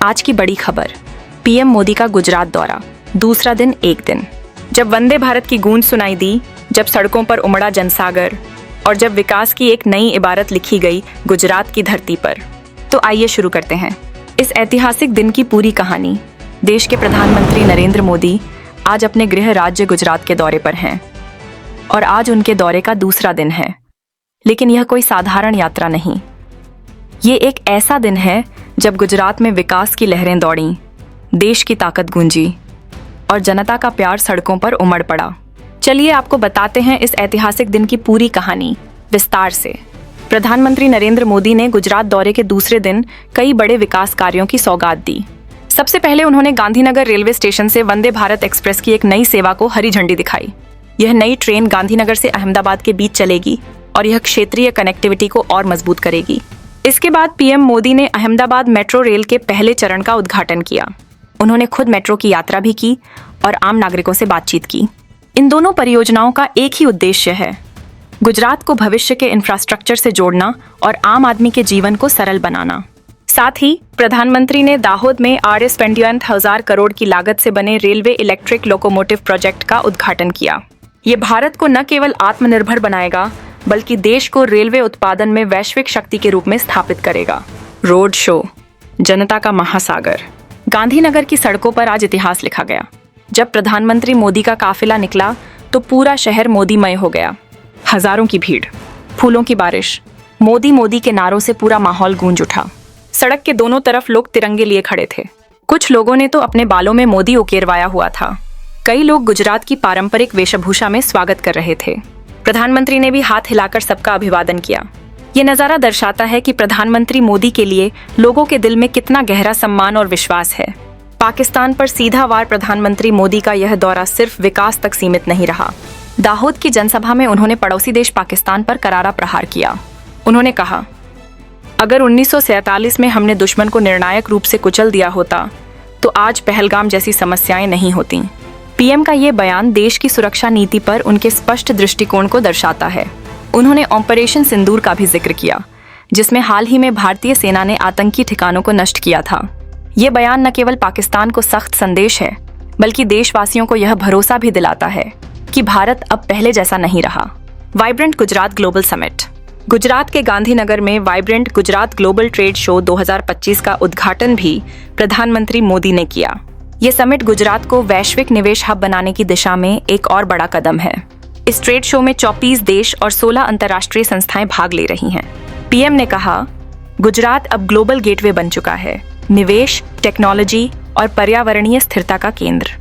आज की बड़ी खबर, पीएम मोदी का गुजरात दौरा, दूसरा दिन एक दिन। जब वंदे भारत की गूंज सुनाई दी, जब सड़कों पर उमड़ा जनसागर और जब विकास की एक नई इबारत लिखी गई गुजरात की धरती पर, तो आइए शुरू करते हैं इस ऐतिहासिक दिन की पूरी कहानी। देश के प्रधानमंत्री नरेंद्र मोदी आज अपने गृह राज्य गुजरात के दौरे पर हैं और आज उनके दौरे का दूसरा दिन है। लेकिन यह कोई साधारण यात्रा नहीं, ये एक ऐसा दिन है जब गुजरात में विकास की लहरें दौड़ीं, देश की ताकत गूंजी और जनता का प्यार सड़कों पर उमड़ पड़ा। चलिए आपको बताते हैं इस ऐतिहासिक दिन की पूरी कहानी विस्तार से। प्रधानमंत्री नरेंद्र मोदी ने गुजरात दौरे के दूसरे दिन कई बड़े विकास कार्यों की सौगात दी। सबसे पहले उन्होंने गांधीनगर रेलवे स्टेशन से वंदे भारत एक्सप्रेस की एक नई सेवा को हरी झंडी दिखाई। यह नई ट्रेन गांधीनगर से अहमदाबाद के बीच चलेगी और यह क्षेत्रीय कनेक्टिविटी को और मजबूत करेगी। इसके बाद पीएम मोदी ने अहमदाबाद मेट्रो रेल के पहले चरण का उद्घाटन किया। उन्होंने खुद मेट्रो की यात्रा भी की और आम नागरिकों से बातचीत की। इन दोनों परियोजनाओं का एक ही उद्देश्य है, गुजरात को भविष्य के इंफ्रास्ट्रक्चर से जोड़ना और आम आदमी के जीवन को सरल बनाना। साथ ही प्रधानमंत्री ने दाहोद में Rs21,000 करोड़ की लागत से बने रेलवे इलेक्ट्रिक लोकोमोटिव प्रोजेक्ट का उद्घाटन किया। ये भारत को न केवल आत्मनिर्भर बनाएगा बल्कि देश को रेलवे उत्पादन में वैश्विक शक्ति के रूप में स्थापित करेगा। रोड शो, जनता का महासागर। गांधीनगर की सड़कों पर आज इतिहास लिखा गया। जब प्रधानमंत्री मोदी का काफिला निकला तो पूरा शहर मोदीमय हो गया। हजारों की भीड़, फूलों की बारिश, मोदी मोदी के नारों से पूरा माहौल गूंज उठा। सड़क के दोनों तरफ लोग तिरंगे लिए खड़े थे। कुछ लोगों ने तो अपने बालों में मोदी उकेरवाया हुआ था। कई लोग गुजरात की पारंपरिक वेशभूषा में स्वागत कर रहे थे। प्रधानमंत्री ने भी हाथ हिलाकर सबका अभिवादन किया। ये नज़ारा दर्शाता है कि प्रधानमंत्री मोदी के लिए लोगों के दिल में कितना गहरा सम्मान और विश्वास है। पाकिस्तान पर सीधा वार प्रधानमंत्री मोदी का यह दौरा सिर्फ विकास तक सीमित नहीं रहा। दाहोद की जनसभा में उन्होंने पड़ोसी देश पाकिस्तान पर करारा प्रहार किया। उन्होंने कहा, अगर 1947 में हमने दुश्मन को निर्णायक रूप से कुचल दिया होता तो आज पहलगाम जैसी समस्याएं नहीं होती। पीएम का ये बयान देश की सुरक्षा नीति पर उनके स्पष्ट दृष्टिकोण को दर्शाता है। उन्होंने ऑपरेशन सिंदूर का भी जिक्र किया, जिसमें हाल ही में भारतीय सेना ने आतंकी ठिकानों को नष्ट किया था। ये बयान न केवल पाकिस्तान को सख्त संदेश है बल्कि देशवासियों को यह भरोसा भी दिलाता है कि भारत अब पहले जैसा नहीं रहा। Vibrant Gujarat global summit. Gujarat के गांधीनगर में vibrant Gujarat global trade show 2025 का उद्घाटन भी प्रधानमंत्री मोदी ने किया। ये समिट गुजरात को वैश्विक निवेश हब बनाने की दिशा में एक और बड़ा कदम है। इस ट्रेड शो में 34 देश और 16 अंतर्राष्ट्रीय संस्थाएं भाग ले रही हैं। पीएम ने कहा, गुजरात अब ग्लोबल गेटवे बन चुका है, निवेश, टेक्नोलॉजी और पर्यावरणीय स्थिरता का केंद्र।